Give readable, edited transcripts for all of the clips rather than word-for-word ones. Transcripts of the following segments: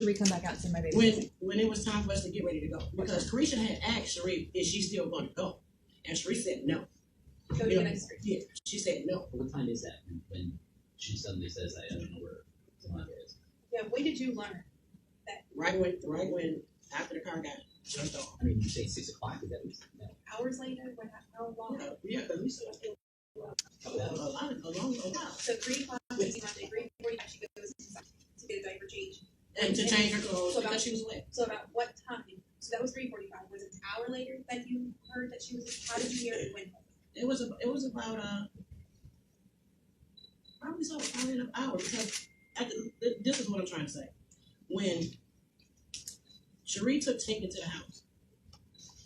Cherie come back out and say my baby? When it was time for us to get ready to go, because Carisha had asked Cherie, is she still going to go? And Cherie said no. Go to the next street. Yeah, she said no. What time is that when she suddenly says, I don't know where Samantha is? Yeah, when did you learn that? Right when after the car got shut off. I mean, you say 6 o'clock, is that no. Hours later? How long? Yeah, because we still a long while. So 3 o'clock, 3:45, she goes to get a diaper change. And to change her clothes So because she was wet. So about what time? So that was 3:45. Was it an hour later that you heard that she was? How did you hear it? When? It was about probably so probably an hour, because this is what I'm trying to say. When Cherie took Tinker to the house,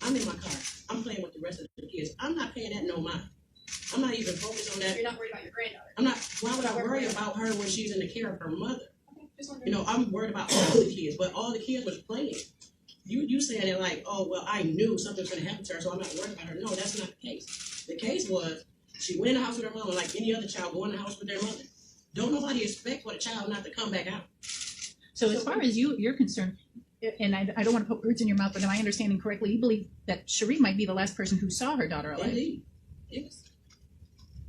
I'm in my car. I'm playing with the rest of the kids. I'm not paying that no mind. I'm not even focused on that. You're not worried about your granddaughter. I'm not. Why would I worry about her when she's in the care of her mother? Okay, just wondering. You know, I'm worried about all the kids, but all the kids was playing. You saying it like, oh well, I knew something was going to happen to her, so I'm not worried about her. No, that's not the case. The case was she went in the house with her mama like any other child go in the house with their mother. Don't nobody expect for the child not to come back out. So as far as you're concerned, and I don't want to put words in your mouth, but am I understanding correctly? You believe that Cherie might be the last person who saw her daughter alive? Indeed. Yes.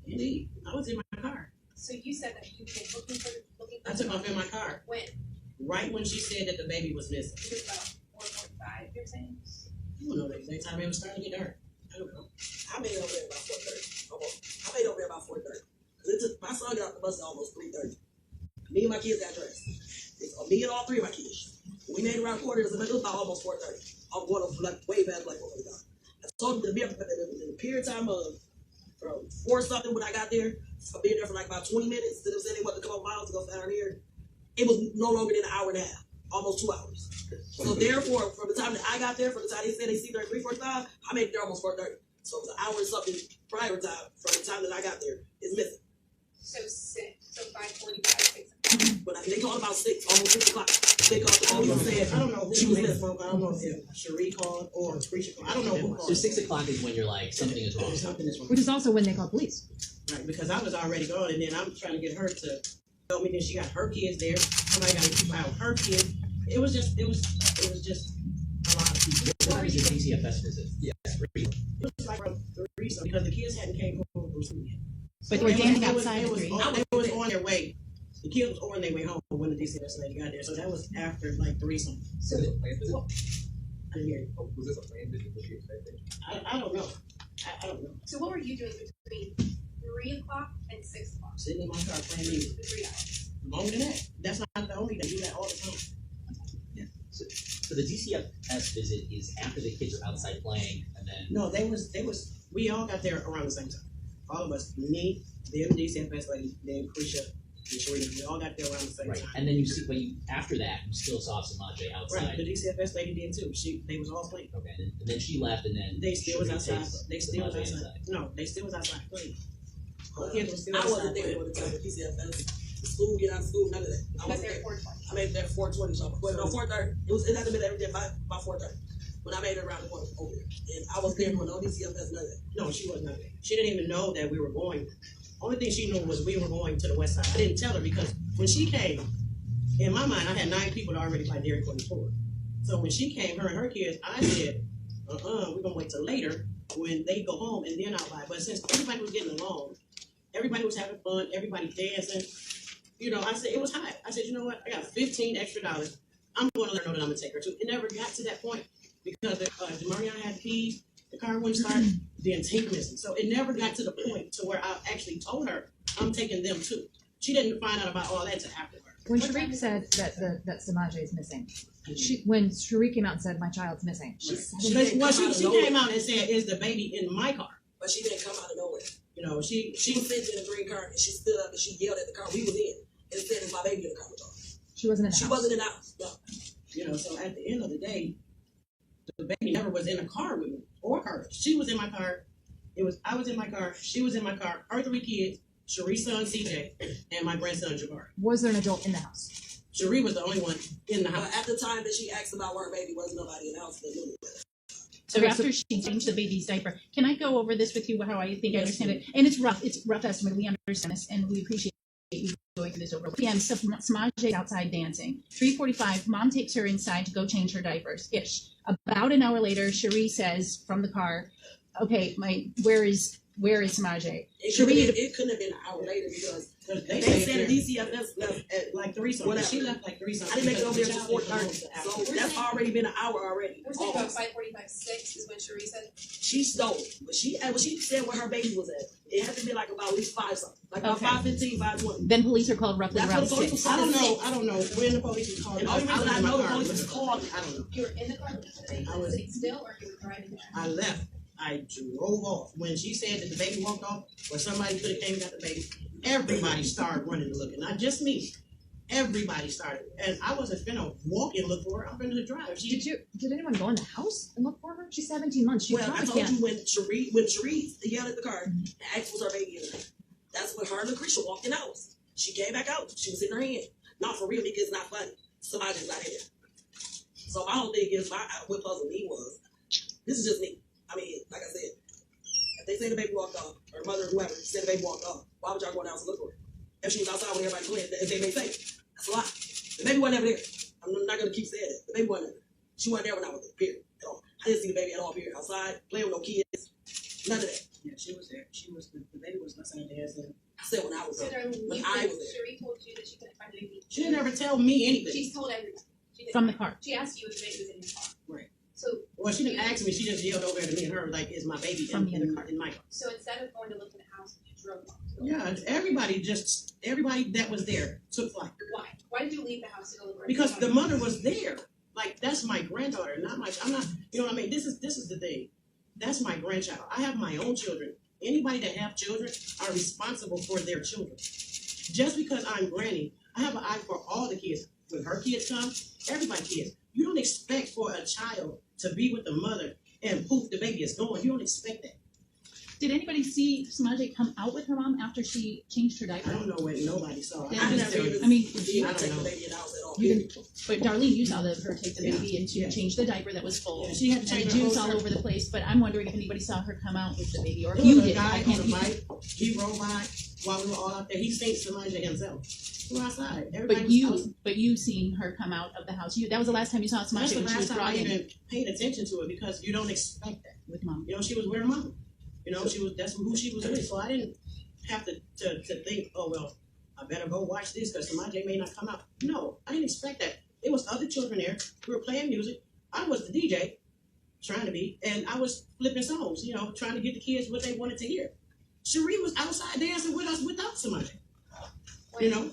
Indeed. I was in my car. So you said that you've been looking for. I took off in my car. When? Right when she said that the baby was missing. It was about 4:45. You're saying? I don't know the exact time it was starting to get dark. I don't know. I made it over there about 4:30. I made it over there about 4:30. Cause my son got off the bus at almost 3:30. Me and my kids got dressed. Me and all 3 of my kids. We made it around quarters. It was about almost 4:30. I'm going to like way back, like, oh my God. I told them to be up in the period time of from 4 something when I got there. I've been there for like about 20 minutes. Then they said they wanted to come up miles to go down here. It was no longer than an hour and a half, almost 2 hours. So therefore, from the time that I got there, from the time they said they see there at 3:45, I made it there almost 4:30. So it was an hour and something prior time from the time that I got there is missing. So 5:45, 6. But they called about 6, almost 6 o'clock. They called the police and said, I don't know who she was missing. I don't know if Cherie called or Carisha called. I don't know who called. So 6 o'clock is when you're like, something is wrong. Something is wrong. Which is also when they call police. Right, because I was already gone, and then I'm trying to get her to tell me that she got her kids there. Somebody got to keep out her kids. It was just a lot of people. What time is your DCFS visit? Yeah. It was like around 3 something because the kids hadn't came home from school yet. But they were standing outside It at was 3. they was on their way. The kids was on their way home when the DCFS lady got there, so that was after like 3 something. So, I didn't hear you. was this a planned visit? Was she expecting? I don't know. I don't know. So what were you doing between 3 o'clock and 6 o'clock? Sitting in my car playing music. The 3 hours. Longer than that. That's not the only thing. I do that all the time. So the DCFS visit is after the kids are outside playing, and then... No, we all got there around the same time. All of us, me, them, DCFS lady, then Carisha, and Cherie, we all got there around the same Right, time. and then you see, after that, you still saw Samaje outside. Right, the DCFS lady did too. They was all playing. Okay, and then she left, and then... They still was Cherie outside. takes They still was Samaje outside. inside. No, they still was outside playing. All the kids were still I outside wasn't there playing. for the time the PCFS. The school, get out of school, none of that. I You got wasn't there there. at 4:20. I made it there at 4:20 something. Well, no, 4:30. It had to be there by 4:30. When I made it around the corner over there. And I was there for no DCFS, none of that. No, she was not there. She didn't even know that we were going. Only thing she knew was we were going to the west side. I didn't tell her because when she came, in my mind, I had 9 people that already by Dairy Queen tour. So when she came, her and her kids, I said, we're gonna wait till later when they go home and then I'll buy. But since everybody was getting along, everybody was having fun, everybody dancing, you know, I said, it was hot. I said, you know what? I got $15 extra. I'm going to let her know that I'm going to take her to. It never got to that point because Demarion had the keys, the car wouldn't start, then Tink missing. So it never got to the point to where I actually told her I'm taking them too. She didn't find out about all that until afterward. When Cherie said that Samaje is missing, when Cherie came out and said my child's missing, she came out and said, "Is the baby in my car?" But she didn't come out of nowhere. You know, she was sitting in a green car and she stood up and she yelled at the car we was in and said, "Is my baby in the car with y'all?" She wasn't in the house. She wasn't in the house. No. You know, so at the end of the day, the baby never was in a car with me or her. She was in my car. I was in my car. She was in my car. Her 3 kids, Cherie's son CJ, and my grandson Jabari. Was there an adult in the house? Cherie was the only one in the house. But at the time that she asked about where her baby was, nobody in the house that knew it. So after she changed the baby's diaper, can I go over this with you, how I think I understand it? And it's rough estimate. We understand this and we appreciate going through this over. PM, Samaje outside dancing. 3:45, mom takes her inside to go change her diapers. Ish. About an hour later, Cherie says from the car, "Okay, where is Samaje?" It couldn't have been an hour later because they said the DCFS left at like 3 something. whatever. She left like 3 something. I didn't make it over there because until the child didn't 4:30. come home So that's already been an hour already. We're saying about 5:45, 6 is when Cherie said. She stole, but she said where her baby was at. It had to be like about at least 5 something, like about Okay. 5:15, 5:20. Then police are called roughly That's around what the police 6. was I don't know when the police was called. And the only reason I was in know my the car. police was called, I don't know. You were in the car with the baby, I was- sitting still, or you were driving there? I left. I drove off. When she said that the baby walked off, or somebody could have came and got the baby, everybody started running and looking. Not just me. Everybody started. And I wasn't finna walk and look for her. I'm finna drive. Did anyone go in the house and look for her? She's 17 months. She well, I probably told can't. you when Cherie yelled at the car, and asked was her baby in there. That's when her and Lucretia walked in the house. She came back out. She was in her hand. Not for real, nigga. It's not funny. Somebody's not here. So my whole thing is, what puzzled me was, this is just me. I mean, like I said, if they say the baby walked off, or the mother or whoever said the baby walked off, why would y'all go down to look for her? If she was outside when everybody went, if they may say, that's a lie. The baby wasn't ever there. I'm not gonna keep saying it. The baby wasn't there. She wasn't there when I was there, period. At all. I didn't see the baby at all, period. Outside, playing with no kids. None of that. Yeah, she was there. The baby was listening to us. And I said when I was So there. Darlene, When you I think was there. Cherie told you that she couldn't find the baby. she didn't ever tell me anything. She's told everyone. She did. From the car. She asked you if the baby was in your car. Right. So, Well, she didn't ask me. She just yelled over to me and her, like, is my baby From the other car. in my car? so instead of going to look in the house, you drove off. Yeah, everybody that was there took flight. Why? Why did you leave the house to go look for her? Because the mother was there. Like, that's my granddaughter, not my, I'm not, you know what I mean? This is the thing. That's my grandchild. I have my own children. Anybody that have children are responsible for their children. Just because I'm granny, I have an eye for all the kids. When her kids come, everybody's kids. You don't expect for a child to be with the mother and poof, the baby is gone. You don't expect that. Did anybody see Samaje come out with her mom after she changed her I diaper? don't know what nobody saw. Yeah, I I just never tell even you. I mean, see her I don't take the know. baby in the house at all. You period. didn't, but Darlene, you saw her take the Yeah. baby and she Yeah. changed the diaper that was full. Yeah, she had to And change the her juice whole all diaper. over the place, but I'm wondering if anybody saw her come out with the baby, or if There you was a did. guy I on can't. the bike. He rolled by while we were all out there. He seen Samaje himself. We were outside. Everybody But was outside. you seen her come out of the house. That was the last time you saw That's Samaje the when she last was time brought I in even paid attention to it because you don't expect that. with mom. You know, she was with her mom. You know, that's who she was with. So I didn't have to think, oh well, I better go watch this because Samaje may not come out. No, I didn't expect that. There was other children there. We were playing music. I was the DJ, trying to be, and I was flipping songs. You know, trying to get the kids what they wanted to hear. Cherie was outside dancing with us without Samaje. You know,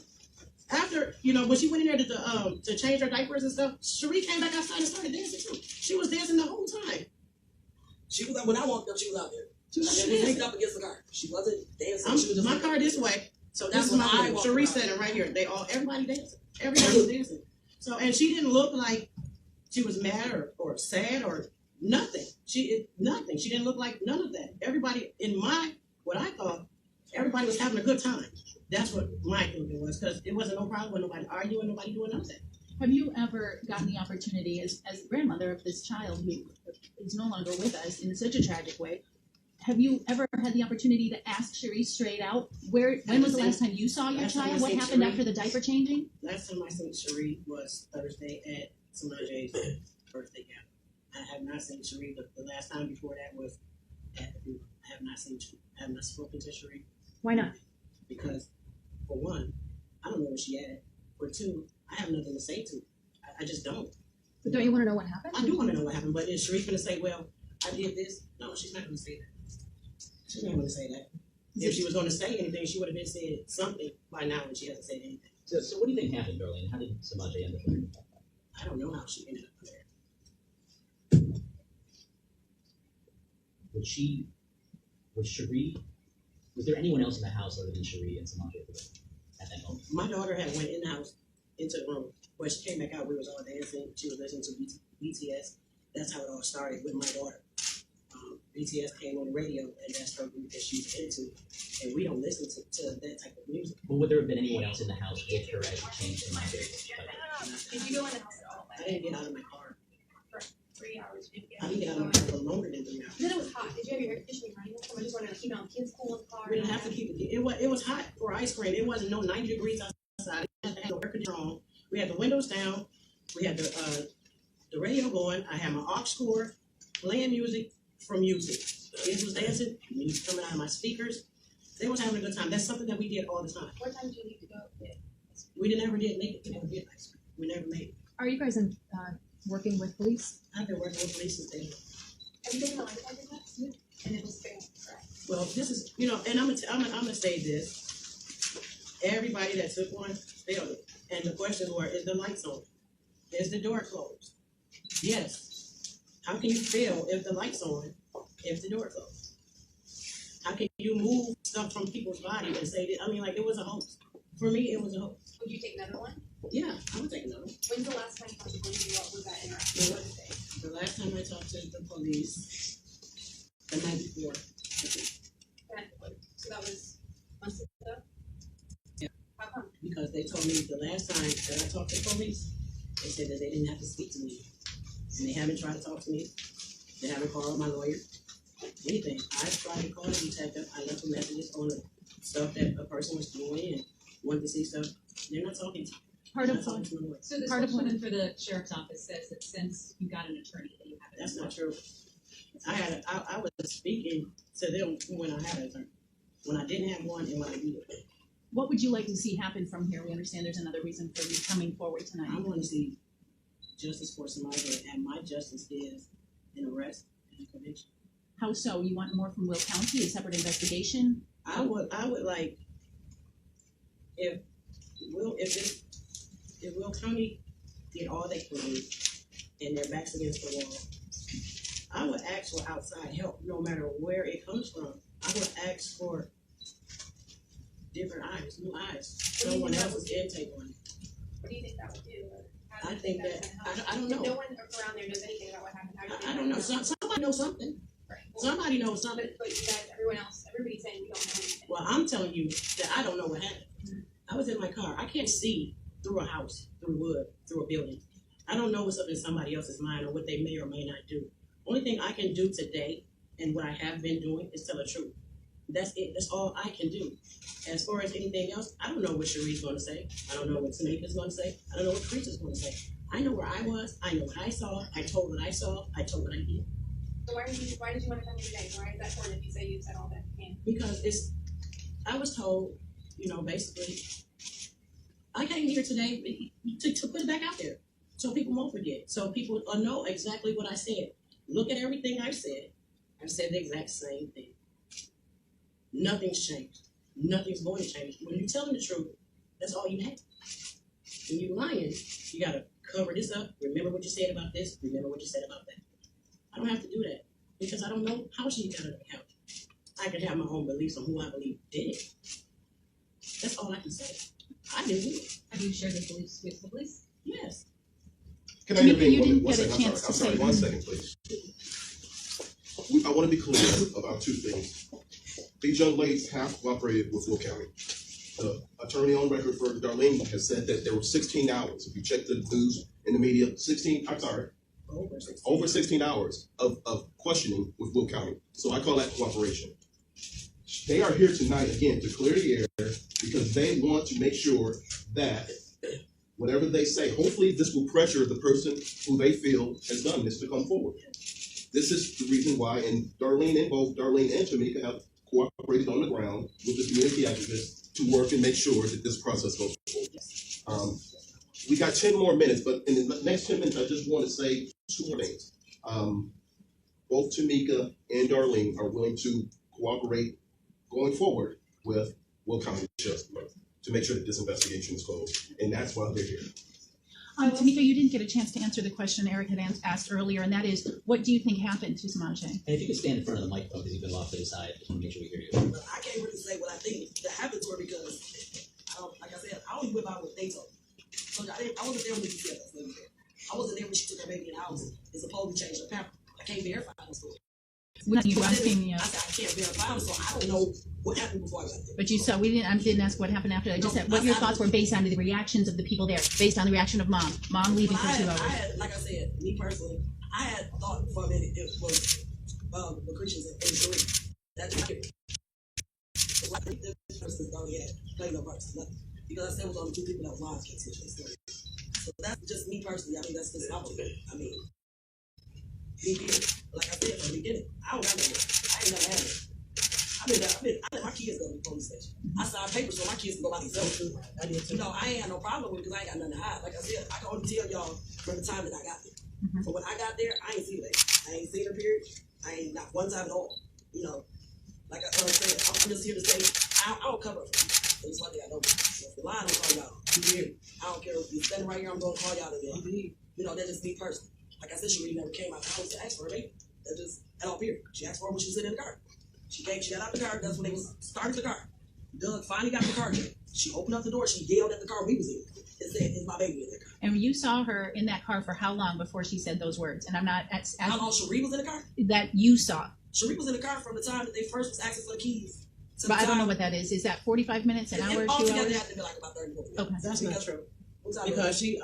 after when she went in there to change her diapers and stuff, Cherie came back outside and started dancing too. She was dancing the whole time. She was when I walked up, she was out there. She was And we linked up against the car. She wasn't dancing. She was just my car this way. So This that's is when my I room. walked Cherie around. standing right here. Everybody dancing. Everybody was dancing. So and she didn't look like she was mad or sad or nothing. Nothing. She didn't look like none of that. Everybody what I thought, everybody was having a good time. That's what my thinking was because it wasn't no problem with nobody arguing, nobody doing nothing. Have you ever gotten the opportunity, as the grandmother of this child who is no longer with us in such a tragic way, have you ever had the opportunity to ask Cherie straight out, when was the last time you saw your Last time I child? What seen happened Cherie- after the diaper changing? Last time I seen Cherie was Thursday at Samaje's birthday gathering. I have not seen Cherie. The last time before that was at the funeral. I have not seen Cherie. I have not spoken to Cherie. Why not? Because, for one, I don't know where she at. For two, I have nothing to say to her. I just don't. But don't you want to know what happened? I do want to know what happened, but is Cherie going to say, well, I did this? No, she's not going to say that. She's not going to say that. If she was going to say anything, she would have been said something by now, and she hasn't said anything. So what do you think happened, Darlene? How did Samaje end up there? I don't know how she ended up there. Was Cherie, was there anyone else in the house other than Cherie and Samaje at that moment? My daughter had went in the house, into the room. When she came back out, we was all dancing. She was listening to BTS. That's how it all started with my daughter. BTS came on the radio, and that's her group that she's into. And we don't listen to that type of music. But would there have been anyone else in the house with her as she changed Samaje's diaper? Did you go in the house at all? I didn't get out of my car. For 3 hours, you didn't get I think they got on for longer than 3 hours. Then it was hot. Did you have your air conditioning running? I just wanted to keep it on kids cool in the car. We didn't have to keep it. It was hot for ice cream. It wasn't no 90 degrees outside. We had to have no air conditioner on. We had the windows down. We had the radio going. I had my aux cord playing music from music. Kids was dancing. Music coming out of my speakers. They was having a good time. That's something that we did all the time. What time did you need to go? We never did make it. We never did ice cream. We never made it. Are you guys working with police? I've been working with police since day one. Have you taken the lie detector test? And it was failed, correct? Well, this is, and I'm gonna say this. Everybody that took one failed it. And the questions were, is the lights on? Is the door closed? Yes. How can you fail if the light's on, if the door closed? How can you move stuff from people's body and say that? I mean, like, it was a hoax. For me, it was a hoax. Would you take another one? Yeah, I would take another one. When's the last time you talked to police and what was that interaction? What did they say? The last time I talked to the police, the night before, So that was months ago? Yeah. How come? because they told me the last time that I talked to the police, they said that they didn't have to speak to me. And they haven't tried to talk to me. They haven't called my lawyer. Anything. I tried to call the detective. I left messages on the stuff that a person was doing and wanted to see stuff. They're not talking to me. Part They're of not talking to my lawyer. So the Part of spokeswoman for the sheriff's office says that since you got an attorney that you haven't. That's not true. I was speaking to them when I had an attorney. When I didn't have one and when I did. What would you like to see happen from here? We understand there's another reason for you coming forward I tonight. want to see justice for Somalia, and my justice is an arrest and a conviction. How so? You want more from Will County, a separate investigation? I would like if Will County did all they could do and their backs against the wall, I would ask for outside help, no matter where it comes from. I would ask for different eyes, new eyes, someone else's intake on it. What do you think that would do? Or how do I you think that's that gonna help? I don't If know. no one around there knows anything about what happened, how do you think I don't know. that would help? Somebody knows something. Right. Well, Somebody knows something. but you guys, everybody's saying we don't know anything. Well, I'm telling you that I don't know what happened. I was in my car. I can't see through a house, through wood, through a building. I don't know what's up in somebody else's mind or what they may or may not do. Only thing I can do today and what I have been doing is tell the truth. That's it. That's all I can do. As far as anything else, I don't know what Cherie's going to say. I don't know what Tamika's going to say. I don't know what Creature's going to say. I know where I was. I know what I saw. I told what I saw. I told what I did. So why did you want to come here today? Why is that important if you say you said all that you can? Because I was told, basically, I came here today to put it back out there so people won't forget. So people know exactly what I said. Look at everything I said. I said the exact same thing. Nothing's changed. Nothing's going to change. When you're telling the truth, that's all you have. When you're lying, you got to cover this up. Remember what you said about this. Remember what you said about that. I don't have to do that because I don't know how she got on the couch. I can have my own beliefs on who I believe did it. That's all I can say. I didn't do it. Have you shared the beliefs with the police? Yes. Can I Tamika, intervene you one- didn't one get a second? chance I'm to sorry, say- 1 second, please. I want to be clear about two things. These young ladies have cooperated with Will County. The attorney on record for Darlene has said that there were 16 hours. If you check the news in the media, over 16 hours of questioning with Will County. So I call that cooperation. They are here tonight, again, to clear the air because they want to make sure that whatever they say, hopefully this will pressure the person who they feel has done this to come forward. This is the reason why, and both Darlene and Tamika have cooperated on the ground with the community activists to work and make sure that this process goes forward. We got 10 more minutes, but in the next 10 minutes, I just want to say two more things. Both Tamika and Darlene are willing to cooperate going forward with Will County Sheriff's Department to make sure that this investigation is closed, and that's why they're here. Tamika, you didn't get a chance to answer the question Eric had asked earlier, and that is, what do you think happened to Samaje? And if you could stand in front of the microphone because you've been off to the side, just want to make sure we hear you. But I can't really say what I think that happened to her because, like I said, I only went by what they told me. So I wasn't there when she said that. I wasn't there when she took her baby in the house and supposedly changed her pamper. I can't verify the story. You asking me, I said, I can't verify them, so I don't know what happened before I got there. but you saw, I didn't ask what happened after. I just said what your thoughts were based on the reactions of the people there, based on the reaction of mom leaving But for 2 I hours. had, like I said, me personally, I had thought for a minute it was Lucretia's and Sheree. That's not it. It's like this person only had played no parts, nothing. Because I said it was only two people that was lying against me. So that's just me personally. I mean, that's just how I mean, me being, like I said from the beginning, I don't got no more. I ain't never had it. I let my kids go to the police station. I signed papers so my kids can go by themselves. I did too. You know, I ain't had no problem with it because I ain't got nothing to hide. Like I said, I can only tell y'all from the time that I got there. Mhm. So when I got there, I ain't seen that. I ain't seen her period. I ain't not one time at all. You know, like I said, I'm just here to say I don't cover it for you. It's one thing I don't do. So if the line, I'm calling y'all. I don't care if you're standing right here, I'm gonna call y'all today. You know, that's just me personally. Like I said, she never came out the house to ask for her baby. That's just at all period. She asked for her when she was sitting in the car. She got out the car, that's when they was starting the car. Doug finally got the car in. She opened up the door, she yelled at the car we was in. And said, "Is my baby in the car?" And you saw her in that car for how long before she said those words? And I'm not How long Sheree was in the car? that you saw. Sheree was in the car from the time that they first was asking for the keys. To But the I don't know time- what that is. Is that 45 minutes, an hour, 2 altogether, hours? it had to be like about 30 minutes. Okay. That's not true. What time Because she,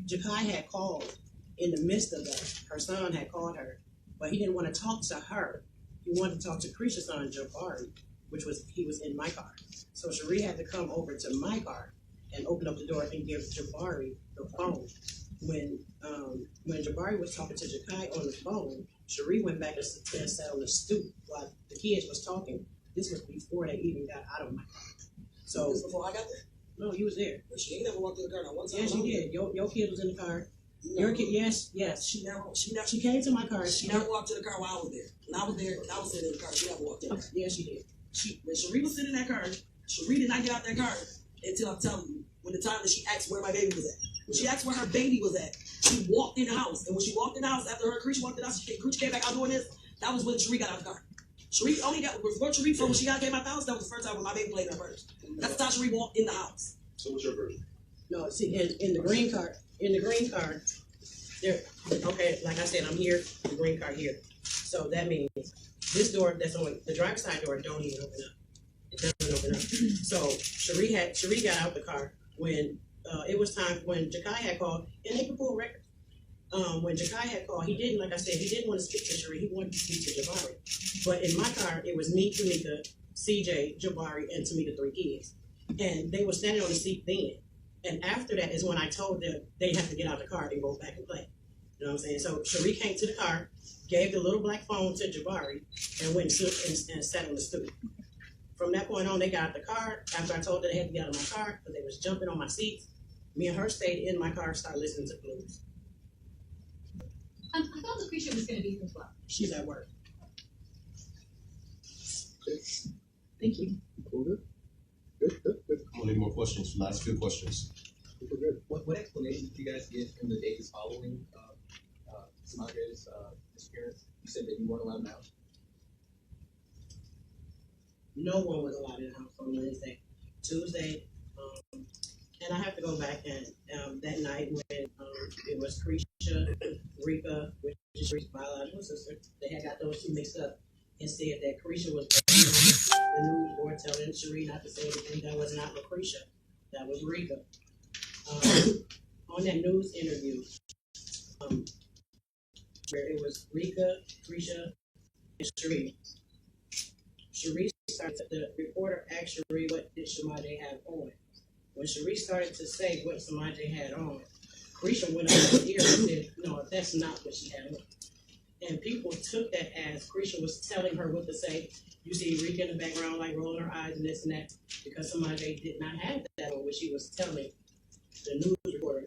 Jakai had called in the midst of that. Her son had called her, but he didn't want to talk to her. He wanted to talk to Krisha's son, Jabari, he was in my car. So Sheree had to come over to my car and open up the door and give Jabari the phone. When Jabari was talking to Jakai on the phone, Sheree went back and sat on the stoop while the kids was talking. This was before they even got out of my car. So This before I got there. no, you was there. But she ain't never walked through the car not one time. Yes, you did. Your kid was in the car. No. Your kid, yes. She never She came to my car. She never walked to the car while I was there. When I was there, when I was sitting in the car, she never walked in. Yeah, she did. When Sheree was sitting in that car, Sheree did not get out that car until I'm telling you, when the time that she asked where my baby was at. When she asked where her baby was at, she walked in the house. And when she walked in the house, after her Creech walked in the house, Creech came back out doing this, that was when Sheree got out the car. Sheree only got, before Sheree, when she came out the house, that was the first time when my baby played in her purse. That's the time Sheree walked in the house. So what's your version? No, see, in the green car, there. Okay, like I said, I'm here. The green car here. So that means this door that's on the driver's side door don't even open up. It doesn't open up. So Sheree got out the car when it was time when Jakai had called, and they could pull records. When Jakai had called, he didn't, like I said, he didn't want to speak to Sheree. He wanted to speak to Jabari. But in my car, it was me, Tamika, CJ, Jabari, and Tamika, 3 kids. And they were standing on the seat then. And after that is when I told them they have to get out of the car and go back and play. You know what I'm saying? So Sheree came to the car, gave the little black phone to Jabari, and went and sat on the stool. From that point on, they got out the car. After I told them they had to get out of my car because they was jumping on my seats, me and her stayed in my car, started listening to blues. I thought Lucretia was gonna be here as well. She's at work. Thank you. Any more questions? Last few questions. What explanation did you guys give in the days following Samaje's disappearance? You said that you weren't allowed in the house. No one was allowed in the house on Wednesday. Tuesday, and I have to go back and that night when it was Krisha, Rika, which is Rika's biological sister, they had got those two mixed up and said that Krisha was on the news or telling Sheree not to say anything. That was not Lucretia. That was Rika. On that news interview, where it was Rika, Krisha, and Sheree. Sheree started, the reporter asked Sheree what did Samaje have on. When Sheree started to say what Samaje had on, Krisha went up her ear and said, no, that's not what she had on. And people took that as Krisha was telling her what to say. You see Rika in the background like rolling her eyes and this and that because Samaje did not have that on, which she was telling the news reporter,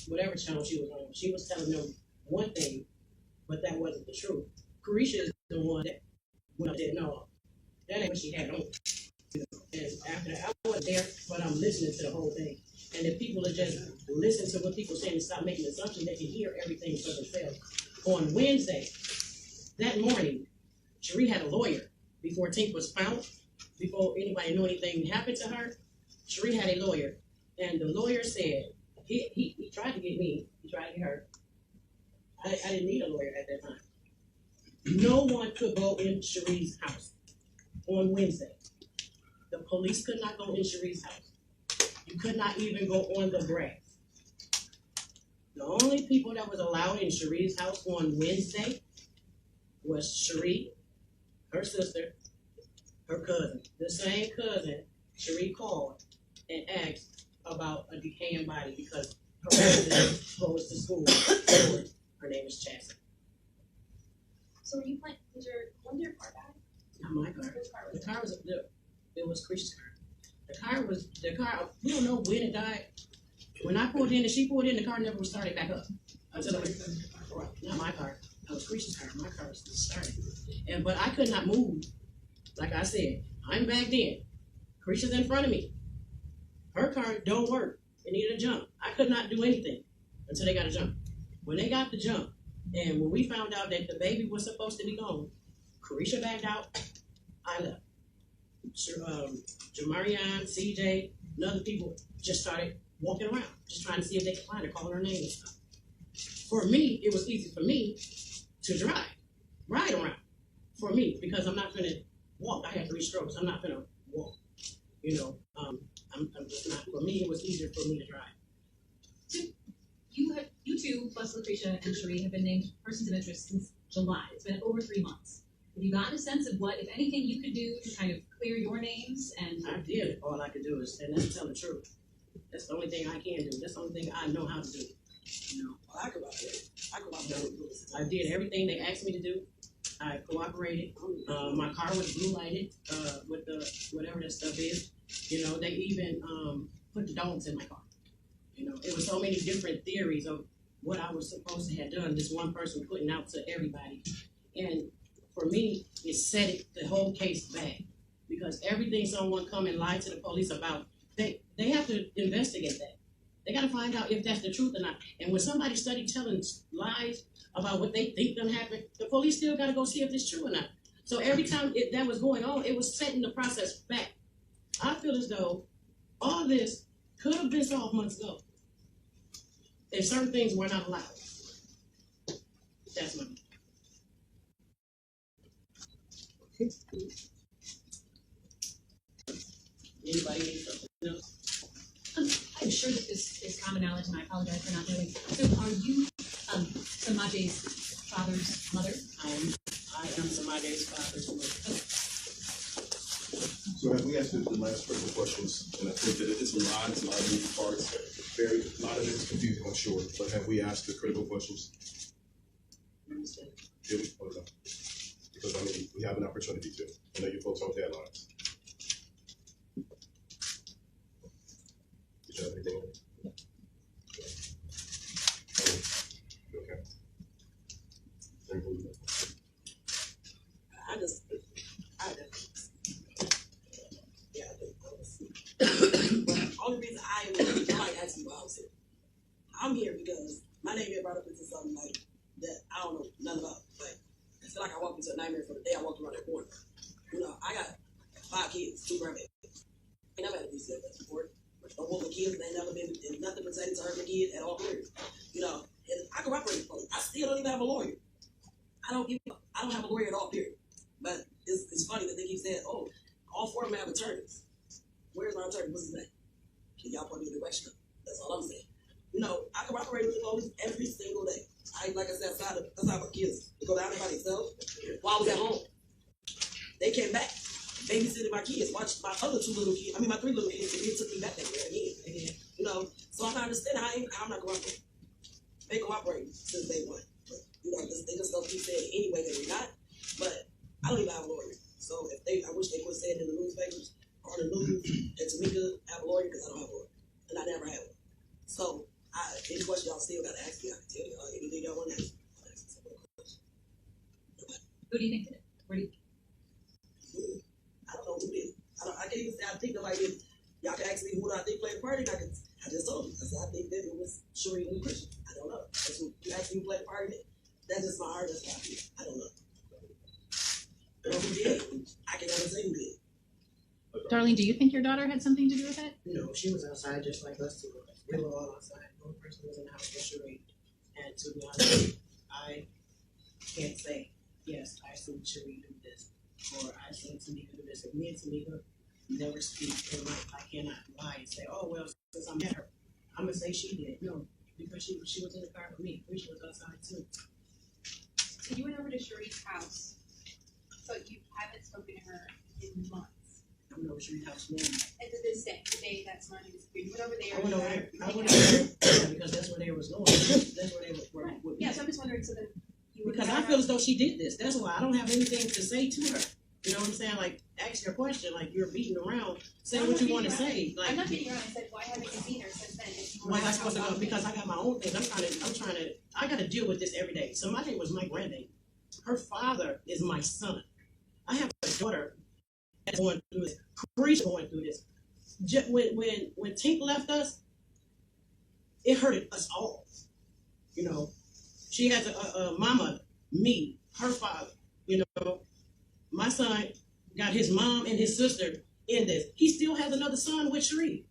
whatever channel she was on. She was telling them one thing, but that wasn't the truth. Carisha is the one that went up there, no, that ain't what she had on. You know, and after that, I wasn't there, but I'm listening to the whole thing. And if people are just listen to what people say and stop making assumptions, they can hear everything for themselves. On Wednesday, that morning, Sheree had a lawyer before Tink was found, before anybody knew anything happened to her. Sheree had a lawyer, and the lawyer said, he tried to get me, he tried to get her. I didn't need a lawyer at that time. No one could go in Cherie's house on Wednesday. The police could not go in Cherie's house. You could not even go on the grass. The only people that was allowed in Cherie's house on Wednesday was Cherie, her sister, her cousin. The same cousin Cherie called and asked about a decaying body because her resident goes to school. Her name is Chastity. So were you planning, when did your car die? Not my car. Which car was The car was it was Christian's car. The car. We don't know when it died. When I pulled in and she pulled in, the car never was started back up until not my car. That was Christian's car. My car was started, but I could not move. Like I said, I'm back then. Christian's in front of me. Her car don't work. It needed a jump. I could not do anything until they got a jump. When they got the jump, and when we found out that the baby was supposed to be gone, Carisha backed out. I left. Jamarian, CJ, and other people just started walking around, just trying to see if they could find her, calling her name and stuff. For me, it was easy for me to ride around. For me, because I'm not gonna walk. I had 3 strokes. I'm not gonna walk. I'm just not. For me, it was easier for me to drive. You two, plus Lucretia and Cherie, have been named persons of interest since July. It's been over 3 months. Have you gotten a sense of what, if anything, you could do to kind of clear your names? And I did. All I could do is, and that's tell the truth. That's the only thing I can do. That's the only thing I know how to do. Well, I could about it. I could about it. I did everything they asked me to do. I cooperated. My car was blue lighted with the whatever that stuff is. They even put the dogs in my car. It was so many different theories of what I was supposed to have done. This one person putting out to everybody, and for me, it set the whole case back because everything someone come and lie to the police about, they have to investigate that. They got to find out if that's the truth or not. And when somebody study telling lies about what they think gonna happen, the police still got to go see if it's true or not. So every time that was going on, it was setting the process back. I feel as though all this could have been solved months ago if certain things were not allowed. That's my. Anybody need something else? I'm sure that this is common knowledge, and I apologize for not knowing. So, are you Samaje's father's mother? I am Samaje's father's mother. So have we asked the last critical questions, and I think that it's a lot of moving parts. A lot of it is confusing, I'm sure, but have we asked the critical questions? Did we? Okay. Because we have an opportunity to. I know you folks on deadlines. Did you have anything? Okay. But only reason I ask me why I was here. I'm here because my name get brought up into something like that I don't know nothing about. Like I feel like I walked into a nightmare from the day I walked around that corner. I got 5 kids, 2 grandbabies. I never had a DCF before. Don't want my kids, they never been in nothing pertaining to hurt my kid at all period. And I can operate the police. I still don't even have a lawyer. I don't have a lawyer at all, period. But it's funny that they keep saying, oh, all 4 of them have attorneys. Where's my attorney? What's his name? Can y'all point me in the direction? That's all I'm saying. I can operate with the police every single day. Like I said, outside my kids to go down there by themselves. While I was at home, they came back, babysitting my kids, watched my other 2 little kids. My 3 little kids. They took me back there again. So I can understand how I'm not cooperating. They cooperate since day one. But, they just don't keep saying it anyway that we're not. But I don't even have a lawyer. So I wish they would say it in the newspapers or the news that Tamika have a lawyer because I don't have a lawyer. And I never had one. So any question y'all still got to ask me, I can tell y'all anything y'all want to ask. Who do you think did it? Where do you? I don't know who did it. I can't even say I think nobody did. Y'all can ask me who I think played the party. I just told you. I said I think that it was Cherie and Christian. I don't know. That's who you asked me who played the party. That's just my heart. That's what I feel. I don't know. Who did? I can never say who did. Darlene, do you think your daughter had something to do with it? No, she was outside just like us 2. We were all outside. The only person who was in the house was Cherie. And to be honest, I can't say. yes, I seen Cherie do this, or I seen Tamika do this. If me and Tamika never speak in life, I cannot lie and say, oh, well, since I met her, I'm going to say she did. No, because she was in the car with me. She was outside too. So you went over to Cherie's house, so you haven't spoken to her in months. I went over to Cherie's house now. And to this day, the day that Samantha disappeared, you went over there. I went over there. you I hang went out. over there because that's where they was going. That's where they were. Right. with me. Yeah, so I'm just wondering, so then you were. Because I feel as though she did this. That's why I don't have anything to say to her. You know what I'm saying? Like, ask your question. Like, you're beating around. Say what you want to say. Like, I'm not getting around. I said, why haven't you seen her since then? If you were why am I at supposed to house go? all Because day? I got my own things. I got to deal with this every day. So my name was my granddad. Her father is my son. I have a daughter that's going through this. Carisha going through this. When Tink left us, it hurted us all. You know, she has a mama, me, her father. You know, my son got his mom and his sister in this. He still has another son with Cherie.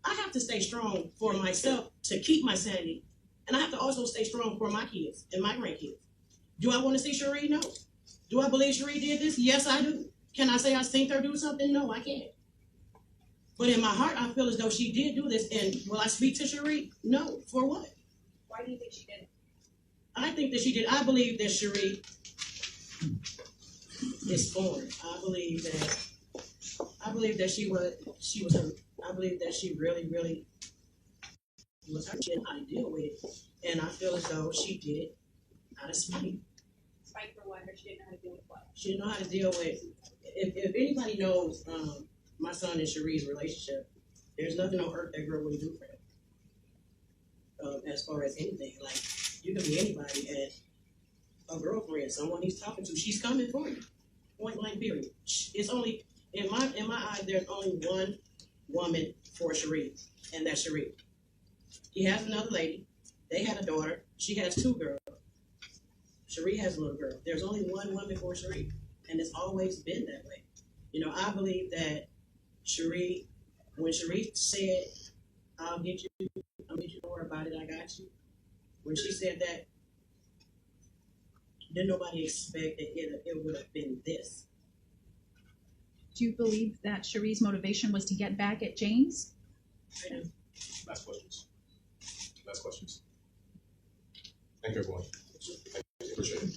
I have to stay strong for myself to keep my sanity. And I have to also stay strong for my kids and my grandkids. Do I want to see Cherie? No. Do I believe Cherie did this? Yes, I do. Can I say I seen her do something? No, I can't. But in my heart, I feel as though she did do this. And will I speak to Cherie? No. For what? Why do you think she did it? I think that she did. I believe that Cherie is foreign. I believe that she was hurt. I believe that she really was hurt. She didn't know how to deal with it. And I feel as though she did it out of spite. Spite for what? Or she didn't know how to deal with what? She didn't know how to deal with. If anybody knows my son and Cherie's relationship, there's nothing on earth that girl wouldn't do for him. As far as anything, like, you can be anybody, and a girlfriend, someone he's talking to, she's coming for you. Point blank, period. It's only in my eyes, there's only one woman for Cherie, and that's Cherie. He has another lady. They had a daughter. She has two girls. Cherie has a little girl. There's only one woman for Cherie, and it's always been that way. You know, I believe that Cherie, when Cherie said, I'll get you, don't worry about it, I got you. When she said that, didn't nobody expect that it would have been this. Do you believe that Cherie's motivation was to get back at James? I do. Last questions. Last questions. Thank you, everyone. Thank you. Appreciate it.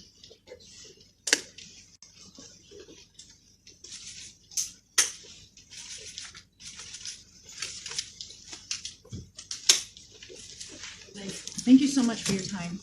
Thanks. Thank you so much for your time.